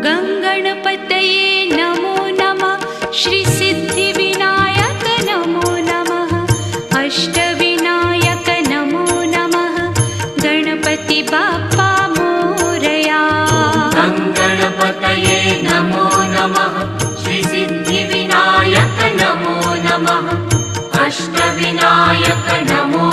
गङ्गणपतये नमो नमः। श्रीसिद्धिविनायक नमो नमः। अष्टविनायक नमो नमः। गणपति बाप्पा मोरया। गङ्गणपतये नमो नमः। श्रीसिद्धिविनायक नमो नमः। अष्टविनायक नमो